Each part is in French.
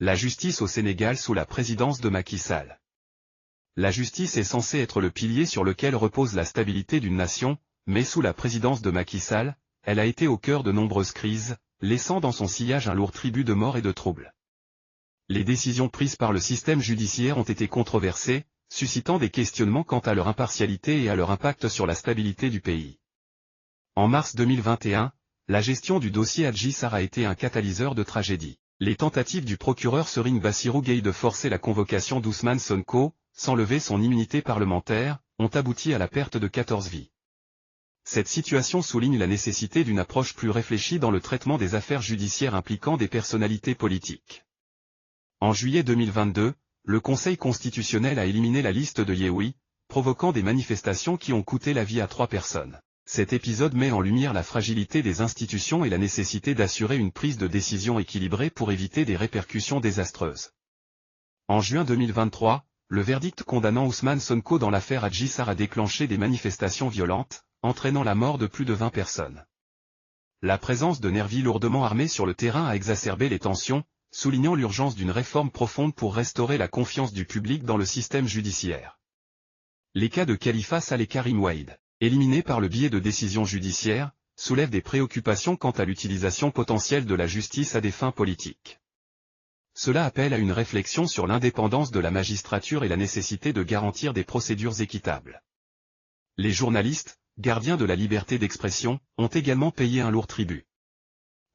La justice au Sénégal sous la présidence de Macky Sall. La justice est censée être le pilier sur lequel repose la stabilité d'une nation, mais sous la présidence de Macky Sall, elle a été au cœur de nombreuses crises, laissant dans son sillage un lourd tribut de morts et de troubles. Les décisions prises par le système judiciaire ont été controversées, suscitant des questionnements quant à leur impartialité et à leur impact sur la stabilité du pays. En mars 2021, la gestion du dossier Adji Sarr a été un catalyseur de tragédie. Les tentatives du procureur Serigne Bassirou Gueye de forcer la convocation d'Ousmane Sonko, sans lever son immunité parlementaire, ont abouti à la perte de 14 vies. Cette situation souligne la nécessité d'une approche plus réfléchie dans le traitement des affaires judiciaires impliquant des personnalités politiques. En juillet 2022, le Conseil constitutionnel a éliminé la liste de Yewwi, provoquant des manifestations qui ont coûté la vie à 3 personnes. Cet épisode met en lumière la fragilité des institutions et la nécessité d'assurer une prise de décision équilibrée pour éviter des répercussions désastreuses. En juin 2023, le verdict condamnant Ousmane Sonko dans l'affaire Adji Sarr a déclenché des manifestations violentes, entraînant la mort de plus de 20 personnes. La présence de nervis lourdement armés sur le terrain a exacerbé les tensions, soulignant l'urgence d'une réforme profonde pour restaurer la confiance du public dans le système judiciaire. Les cas de Khalifa Sall et Karim Wade, éliminés par le biais de décisions judiciaires, soulèvent des préoccupations quant à l'utilisation potentielle de la justice à des fins politiques. Cela appelle à une réflexion sur l'indépendance de la magistrature et la nécessité de garantir des procédures équitables. Les journalistes, gardiens de la liberté d'expression, ont également payé un lourd tribut.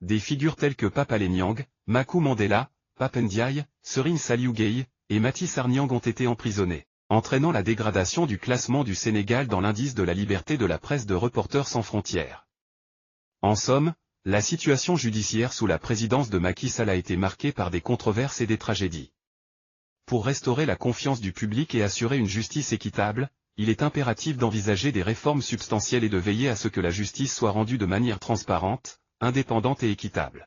Des figures telles que Pape Alé Niang, Makou Mandela, Pape Ndiaye, Serigne Saliou Gueye et Maty Sarr Niang ont été emprisonnés, entraînant la dégradation du classement du Sénégal dans l'indice de la liberté de la presse de Reporters sans frontières. En somme, la situation judiciaire sous la présidence de Macky Sall a été marquée par des controverses et des tragédies. Pour restaurer la confiance du public et assurer une justice équitable, il est impératif d'envisager des réformes substantielles et de veiller à ce que la justice soit rendue de manière transparente, indépendante et équitable.